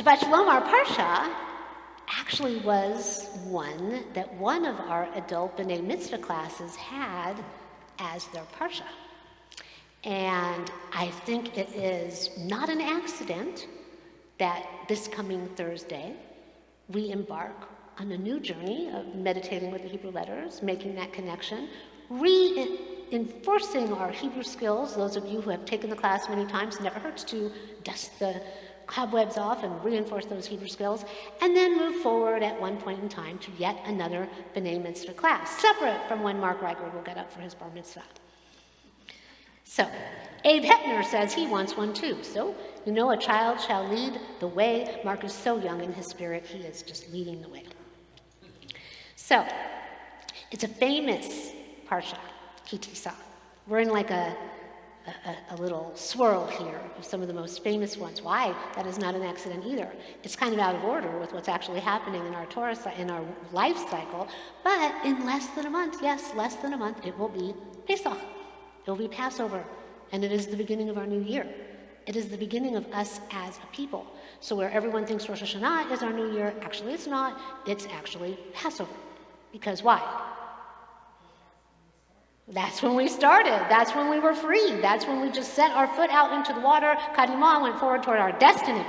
Shabbat Shalom, our Parsha, actually was one that one of our adult B'nai Mitzvah classes had as their Parsha. And I think it is not an accident that this coming Thursday, we embark on a new journey of meditating with the Hebrew letters, making that connection, reinforcing our Hebrew skills. Those of you who have taken the class many times, never hurts to dust the cobwebs off and reinforce those Hebrew skills, and then move forward at one point in time to yet another B'nai Mitzvah class, separate from when Mark Reichard will get up for his Bar Mitzvah. So, Abe Heppner says he wants one too. So, a child shall lead the way. Mark is so young in his spirit, he is just leading the way. So, it's a famous Parsha, Tisa. We're in like a little swirl here of some of the most famous ones. Why? That is not an accident either. It's kind of out of order with what's actually happening in our Torah, in our life cycle. But in less than a month, yes, less than a month, it will be Pesach. It will be Passover. And it is the beginning of our new year. It is the beginning of us as a people. So where everyone thinks Rosh Hashanah is our new year, actually it's not. It's actually Passover. Because why? That's when we started. That's when we were free. That's when we just set our foot out into the water. Kadimah went forward toward our destiny.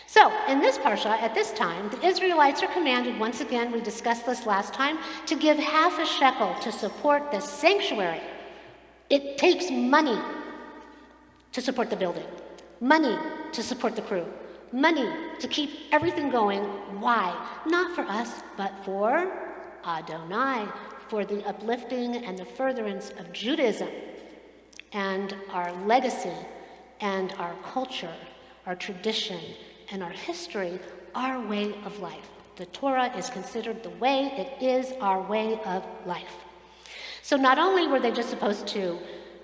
So, in this parsha, at this time, the Israelites are commanded, once again, we discussed this last time, to give half a shekel to support the sanctuary. It takes money to support the building, money to support the crew, money to keep everything going. Why? Not for us, but for Adonai, for the uplifting and the furtherance of Judaism and our legacy and our culture, our tradition and our history, our way of life. The Torah is considered the way. It is our way of life. So not only were they just supposed to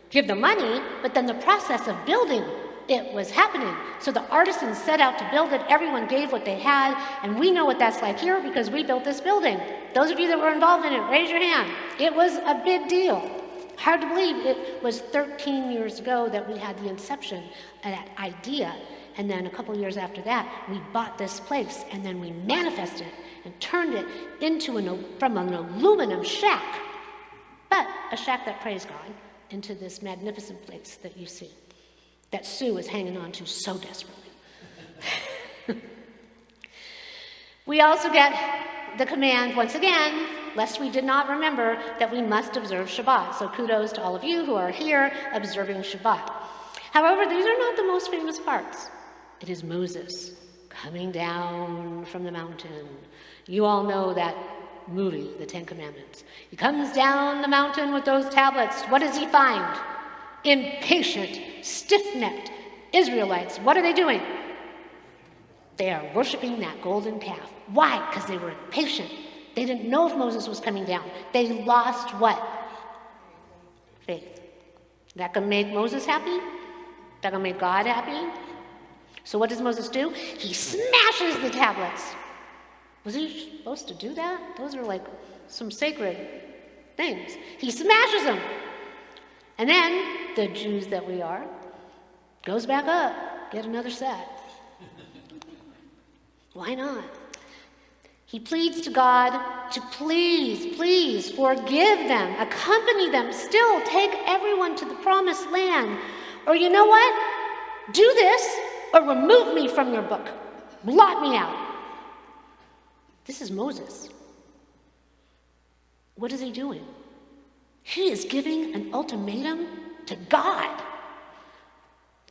give the money, but then the process of building it was happening. So the artisans set out to build it. Everyone gave what they had, and we know what that's like here because we built this building. Those of you that were involved in it, raise your hand. It was a big deal. Hard to believe it was 13 years ago that we had the inception of that idea. And then a couple years after that, we bought this place, and then we manifested it and turned it into from an aluminum shack, but a shack that praise God, into this magnificent place that you see, that Sue is hanging on to so desperately. We also get the command, once again, lest we did not remember, that we must observe Shabbat. So kudos to all of you who are here observing Shabbat. However, these are not the most famous parts. It is Moses coming down from the mountain. You all know that movie, The Ten Commandments. He comes down the mountain with those tablets. What does he find? Impatient, stiff-necked Israelites. What are they doing? They are worshiping that golden calf. Why? Because they were impatient. They didn't know if Moses was coming down. They lost what? Faith. That gonna make Moses happy? That gonna make God happy? So what does Moses do? He smashes the tablets. Was he supposed to do that? Those are like some sacred things. He smashes them. And then, the Jews that we are, goes back up, get another set. Why not? He pleads to God to please forgive them, accompany them, still take everyone to the promised land. Or you know what? Do this or remove me from your book. Blot me out. This is Moses. What is he doing? He is giving an ultimatum to God.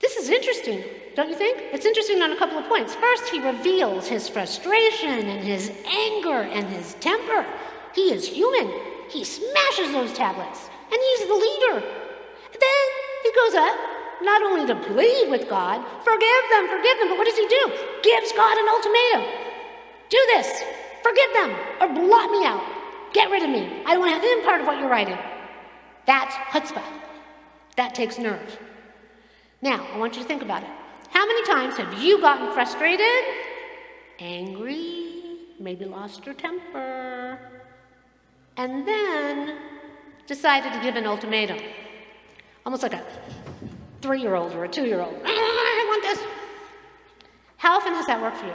This is interesting, don't you think? It's interesting on a couple of points. First, he reveals his frustration and his anger and his temper. He is human. He smashes those tablets, and he's the leader. Then he goes up, not only to plead with God, forgive them, but what does he do? Gives God an ultimatum. Do this, forgive them, or blot me out. Get rid of me. I don't want to have any part of what you're writing. That's chutzpah. That takes nerve. Now, I want you to think about it. How many times have you gotten frustrated, angry, maybe lost your temper, and then decided to give an ultimatum? Almost like a 3-year-old or a 2-year-old. I want this. How often has that worked for you?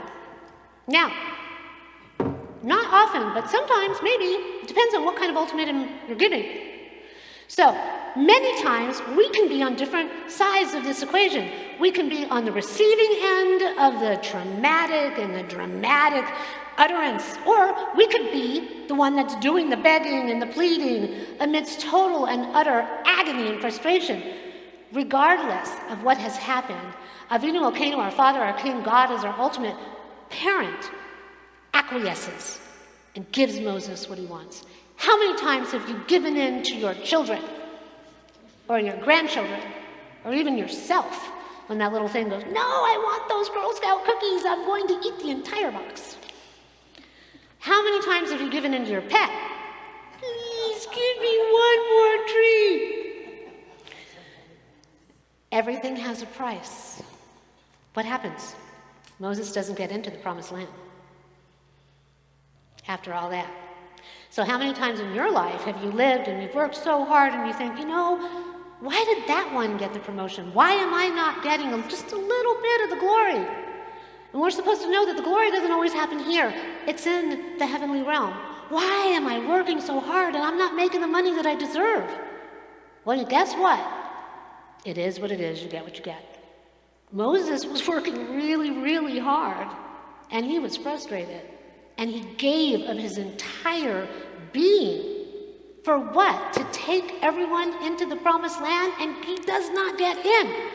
Now, not often, but sometimes, maybe, it depends on what kind of ultimatum you're giving. So, many times, we can be on different sides of this equation. We can be on the receiving end of the traumatic and the dramatic utterance, or we could be the one that's doing the begging and the pleading amidst total and utter agony and frustration. Regardless of what has happened, Avinu Elokeinu, our Father, our King, God, as our ultimate parent, acquiesces and gives Moses what he wants. How many times have you given in to your children or your grandchildren or even yourself when that little thing goes, no, I want those Girl Scout cookies, I'm going to eat the entire box? How many times have you given in to your pet? Please give me one more treat. Everything has a price. What happens? Moses doesn't get into the promised land after all that. So how many times in your life have you lived and you've worked so hard and you think, why did that one get the promotion? Why am I not getting just a little bit of the glory? And we're supposed to know that the glory doesn't always happen here. It's in the heavenly realm. Why am I working so hard and I'm not making the money that I deserve? Well, guess what? It is what it is. You get what you get. Moses was working really, really hard, and he was frustrated. And he gave of his entire being for what? To take everyone into the promised land, and he does not get in.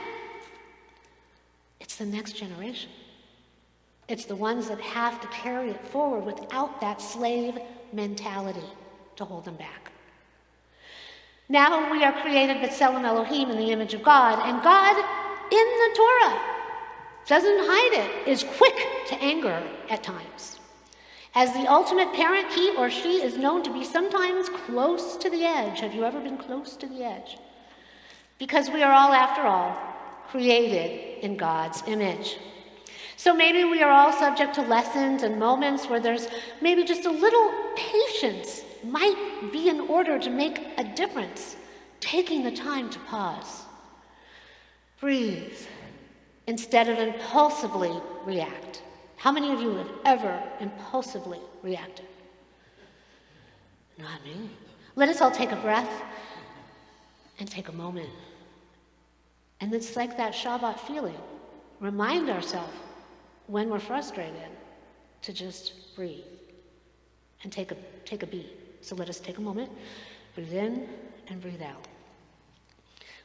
It's the next generation. It's the ones that have to carry it forward without that slave mentality to hold them back. Now we are created B'Tselem Elohim in the image of God, and God in the Torah doesn't hide it, is quick to anger at times. As the ultimate parent, he or she is known to be sometimes close to the edge. Have you ever been close to the edge? Because we are all, after all, created in God's image. So maybe we are all subject to lessons and moments where there's maybe just a little patience might be in order to make a difference. Taking the time to pause. Breathe instead of impulsively react. How many of you have ever impulsively reacted? Not me. Let us all take a breath and take a moment. And it's like that Shabbat feeling. Remind ourselves when we're frustrated to just breathe and take a beat. So let us take a moment, breathe in and breathe out.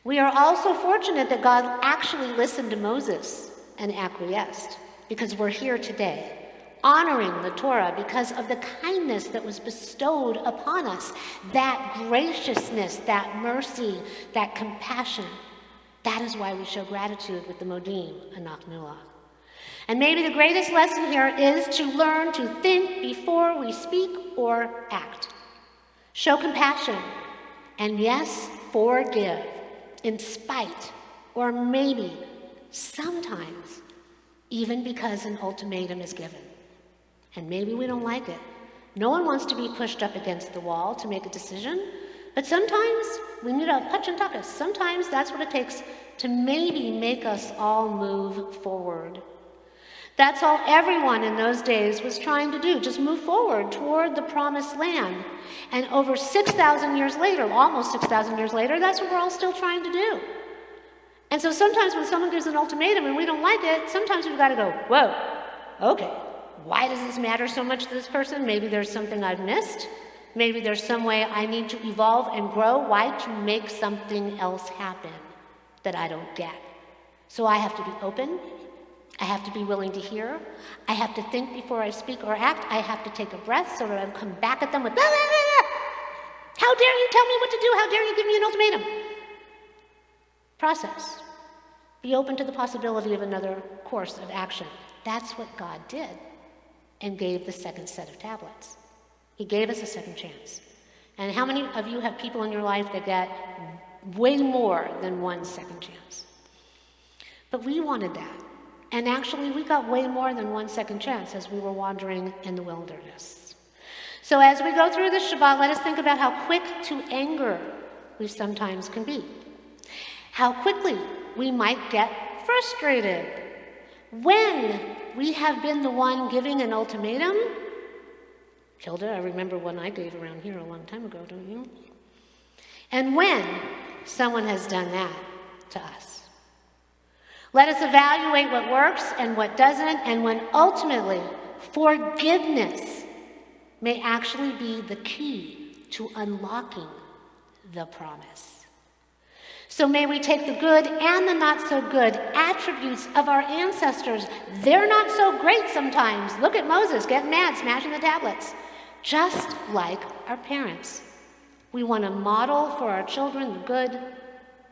We are also fortunate that God actually listened to Moses and acquiesced, because we're here today, honoring the Torah because of the kindness that was bestowed upon us, that graciousness, that mercy, that compassion. That is why we show gratitude with the Modim and Nachnulah. And maybe the greatest lesson here is to learn to think before we speak or act. Show compassion, and yes, forgive, in spite, or maybe, sometimes, even because an ultimatum is given. And maybe we don't like it. No one wants to be pushed up against the wall to make a decision, but sometimes we need a punch and tuckus. Sometimes that's what it takes to maybe make us all move forward. That's all everyone in those days was trying to do, just move forward toward the promised land. And over 6,000 years later, almost 6,000 years later, that's what we're all still trying to do. And so sometimes when someone gives an ultimatum and we don't like it, sometimes we've got to go, whoa, okay, why does this matter so much to this person? Maybe there's something I've missed. Maybe there's some way I need to evolve and grow. Why to make something else happen that I don't get? So I have to be open. I have to be willing to hear. I have to think before I speak or act. I have to take a breath so that I don't come back at them with, blah, blah, blah. How dare you tell me what to do? How dare you give me an ultimatum? Process. Be open to the possibility of another course of action. That's what God did and gave the second set of tablets. He gave us a second chance. And how many of you have people in your life that get way more than one second chance? But we wanted that. And actually, we got way more than one second chance as we were wandering in the wilderness. So as we go through this Shabbat, let us think about how quick to anger we sometimes can be. How quickly we might get frustrated. when we have been the one giving an ultimatum. Hilda, I remember one I gave around here a long time ago, don't you? And when someone has done that to us. Let us evaluate what works and what doesn't, and when ultimately forgiveness may actually be the key to unlocking the promise. So may we take the good and the not so good attributes of our ancestors. They're not so great sometimes. Look at Moses getting mad, smashing the tablets. Just like our parents. We want to model for our children the good,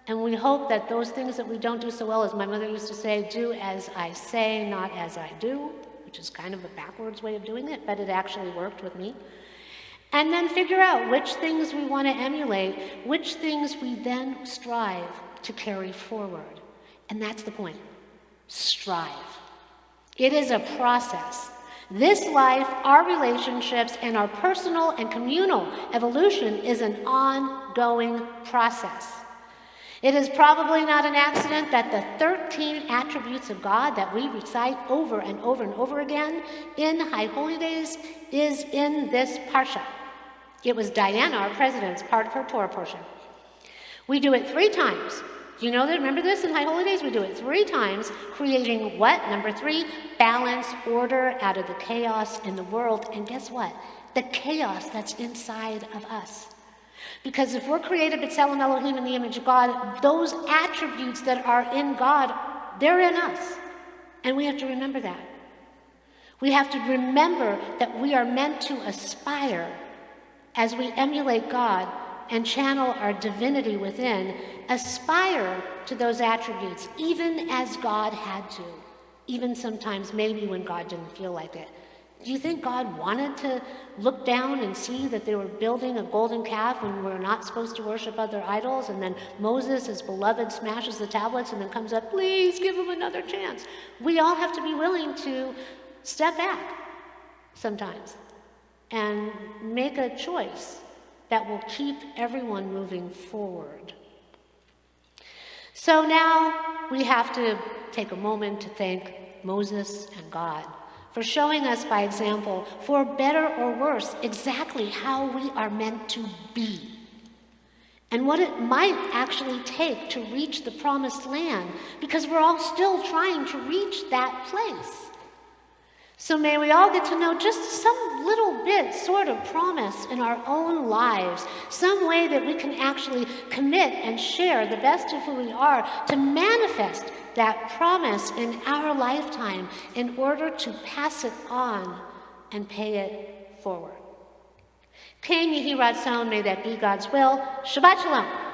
and we hope that those things that we don't do so well, as my mother used to say, do as I say, not as I do, which is kind of a backwards way of doing it, but it actually worked with me. And then figure out which things we want to emulate, which things we then strive to carry forward. And that's the point. Strive. It is a process. This life, our relationships, and our personal and communal evolution is an ongoing process. It is probably not an accident that the 13 attributes of God that we recite over and over and over again in High Holy Days is in this Parsha. It was Diana, our president's part of her Torah portion. We do it 3 times. Do you know that? Remember this in High Holy Days? We do it 3 times, creating what? Number 3, balance, order out of the chaos in the world. And guess what? The chaos that's inside of us. Because if we're created B'Tselem Elohim in the image of God, those attributes that are in God, they're in us. And we have to remember that. We have to remember that we are meant to aspire as we emulate God and channel our divinity within, aspire to those attributes, even as God had to, even sometimes maybe when God didn't feel like it. Do you think God wanted to look down and see that they were building a golden calf when we're not supposed to worship other idols? And then Moses, his beloved, smashes the tablets and then comes up, please give him another chance. We all have to be willing to step back sometimes and make a choice that will keep everyone moving forward. So now we have to take a moment to thank Moses and God for showing us by example, for better or worse, exactly how we are meant to be and what it might actually take to reach the promised land, because we're all still trying to reach that place. So may we all get to know just some little bit sort of promise in our own lives, some way that we can actually commit and share the best of who we are to manifest that promise in our lifetime in order to pass it on and pay it forward. K'Yehi Ratzon, may that be God's will. Shabbat Shalom.